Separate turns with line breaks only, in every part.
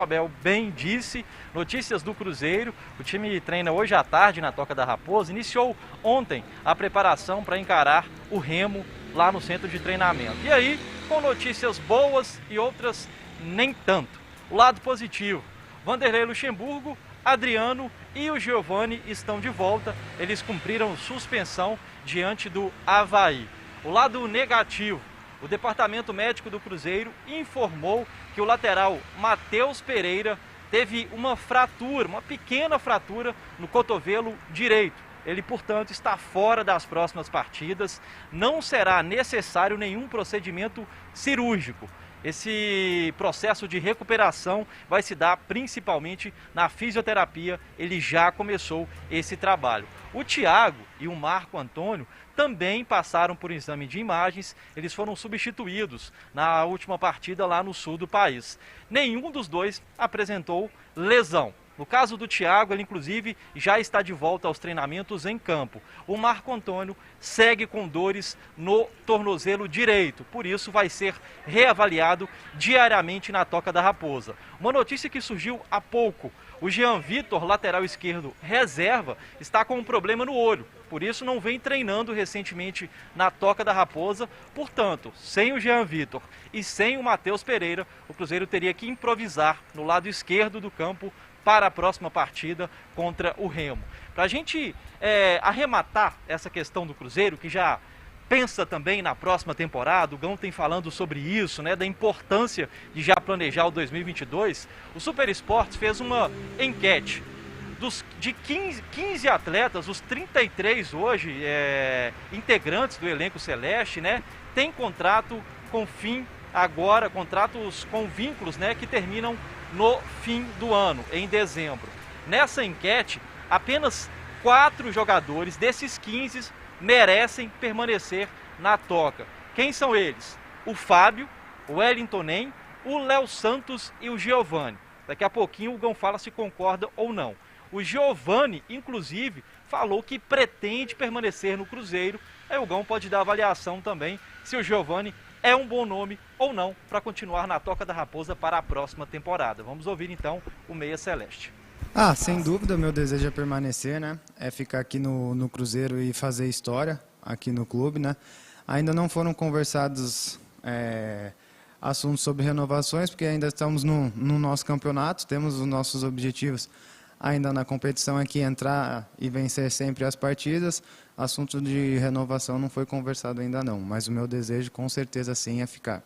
Abel bem disse, notícias do Cruzeiro. O time treina hoje à tarde na Toca da Raposa. Iniciou ontem a preparação para encarar o Remo lá no centro de treinamento. E aí, com notícias boas e outras nem tanto. O lado positivo: Vanderlei Luxemburgo, Adriano e o Giovani estão de volta. Eles cumpriram suspensão diante do Avaí. O lado negativo: o departamento médico do Cruzeiro informou que o lateral Matheus Pereira teve uma fratura, uma pequena fratura no cotovelo direito. Ele, portanto, está fora das próximas partidas. Não será necessário nenhum procedimento cirúrgico. Esse processo de recuperação vai se dar principalmente na fisioterapia. Ele já começou esse trabalho. O Thiago e o Marco Antônio também passaram por exame de imagens. Eles foram substituídos na última partida lá no sul do país. Nenhum dos dois apresentou lesão. No caso do Thiago, ele inclusive já está de volta aos treinamentos em campo. O Marco Antônio segue com dores no tornozelo direito, por isso vai ser reavaliado diariamente na Toca da Raposa. Uma notícia que surgiu há pouco: o Jean Vitor, lateral esquerdo reserva, está com um problema no olho. Por isso não vem treinando recentemente na Toca da Raposa. Portanto, sem o Jean Vitor e sem o Matheus Pereira, o Cruzeiro teria que improvisar no lado esquerdo do campo para a próxima partida contra o Remo. Para a gente arrematar essa questão do Cruzeiro, que já pensa também na próxima temporada, o Gão tem falando sobre isso, né, da importância de já planejar o 2022, o Super Esportes fez uma enquete. De 15 atletas, os 33 hoje integrantes do elenco celeste, né, têm contrato com fim agora, contratos com vínculos, né, que terminam no fim do ano, em dezembro. Nessa enquete, apenas 4 jogadores desses 15 merecem permanecer na Toca. Quem são eles? O Fábio, o Wellington Nem, o Léo Santos e o Giovani. Daqui a pouquinho o Gão fala se concorda ou não. O Giovani, inclusive, falou que pretende permanecer no Cruzeiro. Aí o Gão pode dar avaliação também se o Giovani é um bom nome ou não para continuar na Toca da Raposa para a próxima temporada. Vamos ouvir então o Meia Celeste.
Sem dúvida, meu desejo é permanecer, né? É ficar aqui no Cruzeiro e fazer história aqui no clube, né? Ainda não foram conversados assuntos sobre renovações, porque ainda estamos no nosso campeonato, temos os nossos objetivos ainda na competição aqui, entrar e vencer sempre as partidas. Assunto de renovação não foi conversado ainda não, mas o meu desejo com certeza sim é ficar.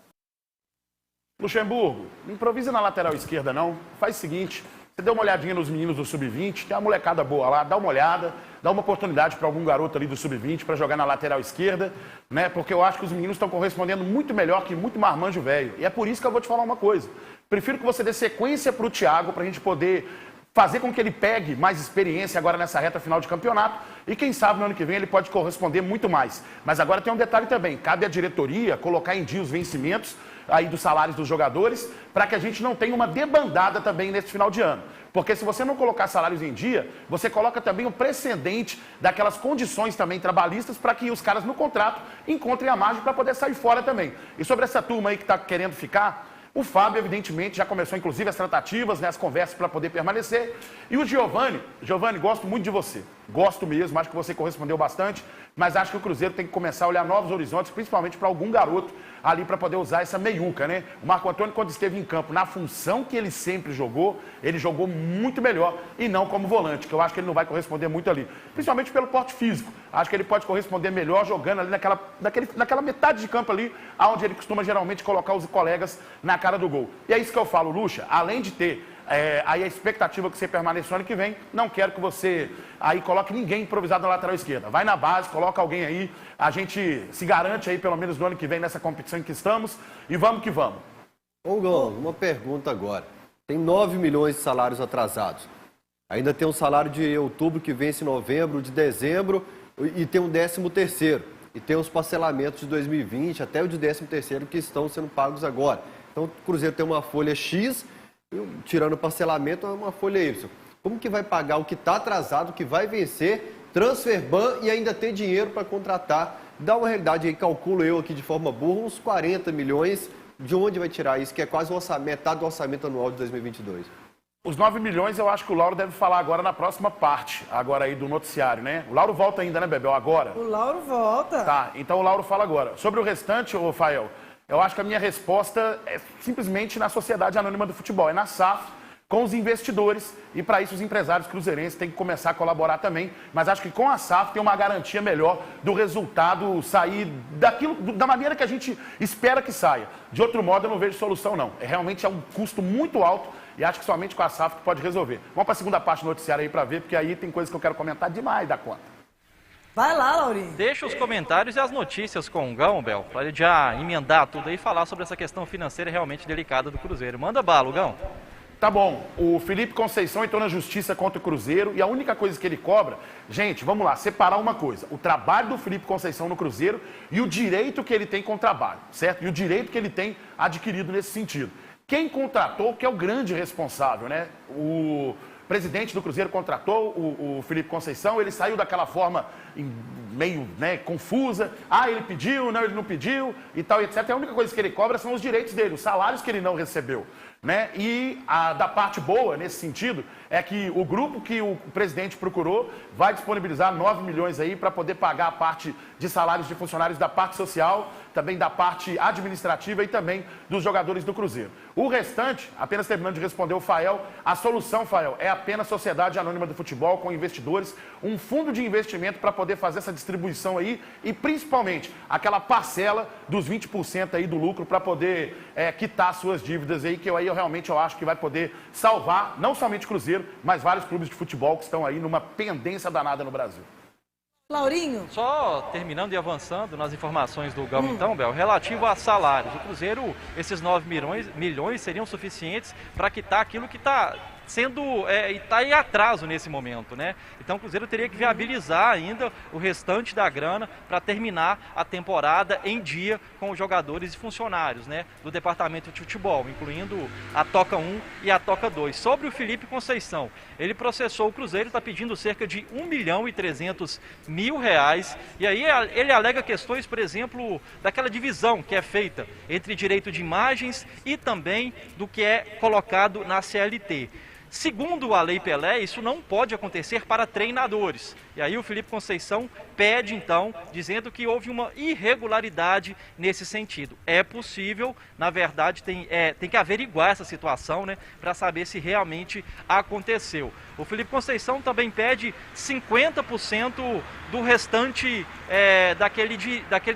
Luxemburgo, não improvisa na lateral esquerda não, faz o seguinte: você deu uma olhadinha nos meninos do Sub-20, tem uma molecada boa lá, dá uma olhada, dá uma oportunidade para algum garoto ali do Sub-20 para jogar na lateral esquerda, né? Porque eu acho que os meninos estão correspondendo muito melhor que muito marmanjo velho. E é por isso que eu vou te falar uma coisa: prefiro que você dê sequência para o Thiago, para a gente poder fazer com que ele pegue mais experiência agora nessa reta final de campeonato, e quem sabe no ano que vem ele pode corresponder muito mais. Mas agora tem um detalhe também: cabe à diretoria colocar em dia os vencimentos aí dos salários dos jogadores, para que a gente não tenha uma debandada também nesse final de ano. Porque se você não colocar salários em dia, você coloca também o precedente daquelas condições também trabalhistas para que os caras no contrato encontrem a margem para poder sair fora também. E sobre essa turma aí que está querendo ficar, o Fábio, evidentemente, já começou, inclusive, as tratativas, né, as conversas para poder permanecer. E o Giovani, gosto muito de você. Gosto mesmo, acho que você correspondeu bastante, mas acho que o Cruzeiro tem que começar a olhar novos horizontes, principalmente para algum garoto ali para poder usar essa meiuca, né? O Marco Antônio, quando esteve em campo, na função que ele sempre jogou, ele jogou muito melhor e não como volante, que eu acho que ele não vai corresponder muito ali. Principalmente pelo porte físico. Acho que ele pode corresponder melhor jogando ali naquela metade de campo ali, onde ele costuma geralmente colocar os colegas na cara do gol. E é isso que eu falo, Luxa, além de ter aí a expectativa que você permaneça no ano que vem, não quero que você aí coloque ninguém improvisado na lateral esquerda. Vai na base, coloca alguém aí, a gente se garante aí pelo menos no ano que vem nessa competição em que estamos, e vamos que vamos.
Ô Gão, uma pergunta agora. Tem 9 milhões de salários atrasados. Ainda tem um salário de outubro que vence em novembro, de dezembro, e tem um 13º. E tem os parcelamentos de 2020 até o de 13º que estão sendo pagos agora. Então o Cruzeiro tem uma folha X, tirando o parcelamento, é uma folha Y. Como que vai pagar o que está atrasado, o que vai vencer, transfer ban e ainda ter dinheiro para contratar? Dá uma realidade aí, calculo eu aqui de forma burra, uns 40 milhões de onde vai tirar isso, que é quase metade do orçamento anual de 2022?
Os 9 milhões eu acho que o Lauro deve falar agora na próxima parte, agora aí do noticiário, né? O Lauro volta ainda, né, Bebel, agora?
O Lauro volta.
Tá, então o Lauro fala agora. Sobre o restante, ô Fael, eu acho que a minha resposta é simplesmente na Sociedade Anônima do Futebol, é na SAF, com os investidores, e para isso os empresários cruzeirenses têm que começar a colaborar também, mas acho que com a SAF tem uma garantia melhor do resultado sair da maneira que a gente espera que saia. De outro modo, eu não vejo solução não, realmente é um custo muito alto e acho que somente com a SAF que pode resolver. Vamos para a segunda parte do noticiário aí para ver, porque aí tem coisas que eu quero comentar demais da conta.
Vai lá, Laurinho.
Deixa os comentários e as notícias com o Gão, Bel, para ele já emendar tudo aí e falar sobre essa questão financeira realmente delicada do Cruzeiro. Manda bala, Gão.
Tá bom, o Felipe Conceição entrou na justiça contra o Cruzeiro e a única coisa que ele cobra, gente, vamos lá, separar uma coisa, o trabalho do Felipe Conceição no Cruzeiro e o direito que ele tem com o trabalho, certo? E o direito que ele tem adquirido nesse sentido. Quem contratou, que é o grande responsável, né? O presidente do Cruzeiro contratou o Felipe Conceição, ele saiu daquela forma meio, né, confusa, ele pediu, não, ele não pediu e tal, etc. A única coisa que ele cobra são os direitos dele, os salários que ele não recebeu. Né? E da parte boa, nesse sentido, é que o grupo que o presidente procurou vai disponibilizar 9 milhões aí para poder pagar a parte de salários de funcionários da parte social, também da parte administrativa e também dos jogadores do Cruzeiro. O restante, apenas terminando de responder o Fael, a solução, Fael, é apenas Sociedade Anônima do Futebol com investidores, um fundo de investimento para poder fazer essa distribuição aí e principalmente aquela parcela dos 20% aí do lucro para poder quitar suas dívidas aí, que eu realmente acho que vai poder salvar não somente o Cruzeiro, mas vários clubes de futebol que estão aí numa pendência danada no Brasil.
Laurinho.
Só terminando e avançando nas informações do Gão, então, Bel, relativo a salários. O Cruzeiro, esses 9 milhões seriam suficientes para quitar aquilo que está sendo está em atraso nesse momento, né? Então o Cruzeiro teria que viabilizar ainda o restante da grana para terminar a temporada em dia com os jogadores e funcionários, né, do departamento de futebol, incluindo a Toca 1 e a Toca 2. Sobre o Felipe Conceição, ele processou o Cruzeiro, está pedindo cerca de R$1.300.000 e aí ele alega questões, por exemplo, daquela divisão que é feita entre direito de imagens e também do que é colocado na CLT. Segundo a Lei Pelé, isso não pode acontecer para treinadores. E aí o Felipe Conceição pede, então, dizendo que houve uma irregularidade nesse sentido. É possível, na verdade, tem que averiguar essa situação, né, para saber se realmente aconteceu. O Felipe Conceição também pede 50% do restante daquele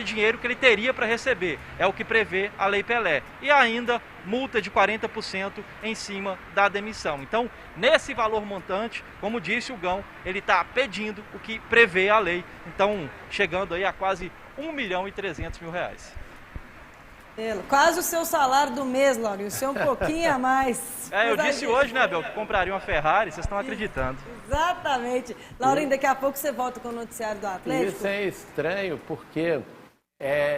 dinheiro que ele teria para receber. É o que prevê a Lei Pelé. E ainda multa de 40% em cima da demissão. Então, nesse valor montante, como disse o Gão, ele está pedindo o que prevê a lei. Então, chegando aí a quase R$1.300.000.
Quase o seu salário do mês, Laurinho. O seu um pouquinho a mais.
Eu disse hoje, né, Bel, que compraria uma Ferrari, vocês estão acreditando.
Exatamente. Laurinho, daqui a pouco você volta com o noticiário do Atlético.
Isso é estranho, porque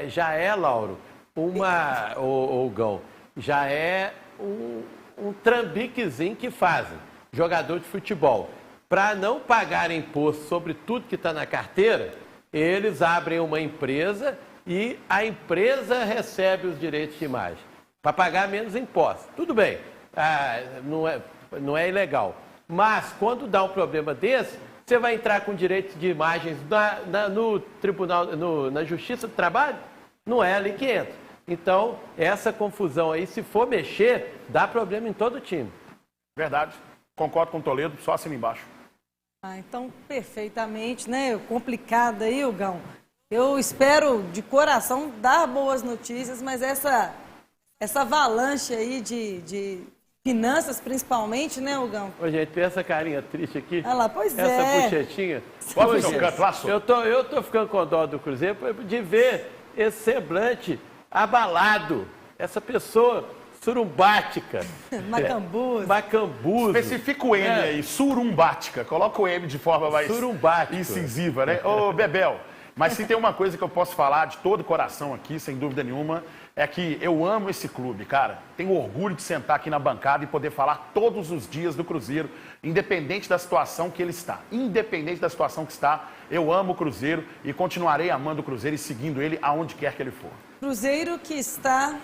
já é, Lauro, o Gão, já é um trambiquezinho que fazem jogador de futebol. Para não pagar imposto sobre tudo que está na carteira, eles abrem uma empresa e a empresa recebe os direitos de imagem para pagar menos impostos. Tudo bem, não é ilegal. Mas quando dá um problema desse, você vai entrar com direitos de imagens no tribunal, na Justiça do Trabalho? Não é ali que entra. Então, essa confusão aí, se for mexer, dá problema em todo o time.
Verdade. Concordo com o Toledo, só assina embaixo.
Então, perfeitamente, né? Complicado aí, Gão. Eu espero, de coração, dar boas notícias, mas essa avalanche aí de finanças, principalmente, né, Gão?
Ô, gente, tem essa carinha triste aqui.
Ah lá, pois
essa bochetinha.
Bota no seu canto lá, só.
Eu tô ficando com dó do Cruzeiro de ver esse semblante abalado. Essa pessoa surumbática.
Macambuza.
Macambuza.
Especifica o M aí, surumbática. Coloca o M de forma mais incisiva, né? Ô, Bebel, mas se tem uma coisa que eu posso falar de todo o coração aqui, sem dúvida nenhuma, é que eu amo esse clube, cara. Tenho orgulho de sentar aqui na bancada e poder falar todos os dias do Cruzeiro, independente da situação que ele está. Independente da situação que está, eu amo o Cruzeiro e continuarei amando o Cruzeiro e seguindo ele aonde quer que ele for.
Cruzeiro que está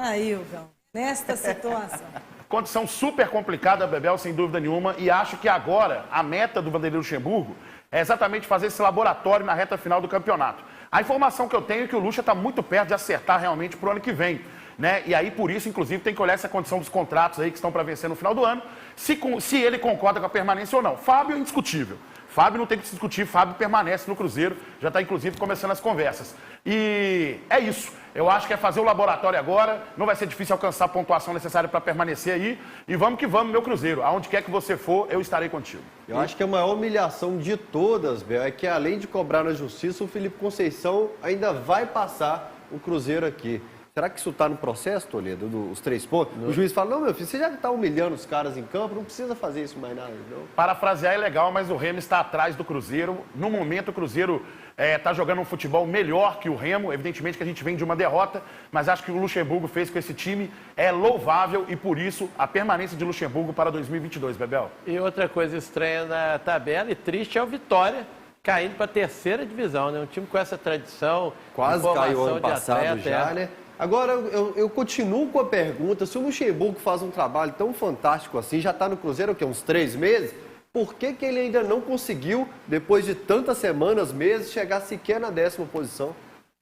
Aí, Hugão, nesta situação.
Condição super complicada, Bebel, sem dúvida nenhuma, e acho que agora a meta do Vanderlei Luxemburgo é exatamente fazer esse laboratório na reta final do campeonato. A informação que eu tenho é que o Lucha está muito perto de acertar realmente para o ano que vem, né? E aí, por isso, inclusive, tem que olhar essa condição dos contratos aí que estão para vencer no final do ano, se ele concorda com a permanência ou não. Fábio é indiscutível. Fábio não tem que se discutir, Fábio permanece no Cruzeiro, já está inclusive começando as conversas. E é isso, eu acho que é fazer o laboratório agora, não vai ser difícil alcançar a pontuação necessária para permanecer aí, e vamos que vamos, meu Cruzeiro, aonde quer que você for, eu estarei contigo.
Eu acho que a maior humilhação de todas, Bel, é que além de cobrar na justiça, o Felipe Conceição ainda vai passar o Cruzeiro aqui. Será que isso está no processo, Toledo, dos 3 pontos? O juiz fala, não, meu filho, você já está humilhando os caras em campo, não precisa fazer isso mais nada, não.
Parafrasear é legal, mas o Remo está atrás do Cruzeiro. No momento, o Cruzeiro está jogando um futebol melhor que o Remo. Evidentemente que a gente vem de uma derrota, mas acho que o Luxemburgo fez com esse time é louvável e, por isso, a permanência de Luxemburgo para 2022, Bebel.
E outra coisa estranha na tabela e triste é o Vitória caindo para a 3ª divisão, né? Um time com essa tradição.
Quase caiu ano passado
atleta,
já, né? Agora, eu continuo com a pergunta, se o Luxemburgo faz um trabalho tão fantástico assim, já está no Cruzeiro, o quê? Uns 3 meses? Por que ele ainda não conseguiu, depois de tantas semanas, meses, chegar sequer na 10ª posição?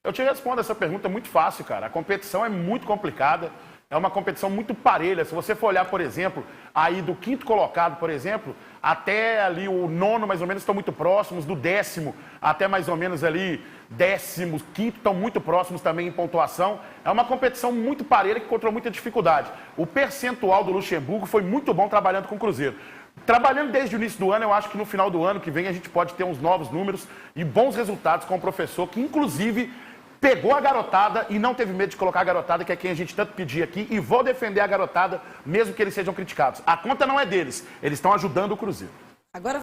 Eu te respondo essa pergunta muito fácil, cara. A competição é muito complicada, é uma competição muito parelha. Se você for olhar, por exemplo, aí do 5º colocado, por exemplo, até ali o 9º, mais ou menos, estão muito próximos, do 10º até mais ou menos ali 15º, estão muito próximos também em pontuação. É uma competição muito parelha que encontrou muita dificuldade. O percentual do Luxemburgo foi muito bom trabalhando com o Cruzeiro. Trabalhando desde o início do ano, eu acho que no final do ano que vem a gente pode ter uns novos números e bons resultados com o professor, que inclusive pegou a garotada e não teve medo de colocar a garotada, que é quem a gente tanto pedia aqui, e vou defender a garotada, mesmo que eles sejam criticados. A conta não é deles, eles estão ajudando o Cruzeiro.
Agora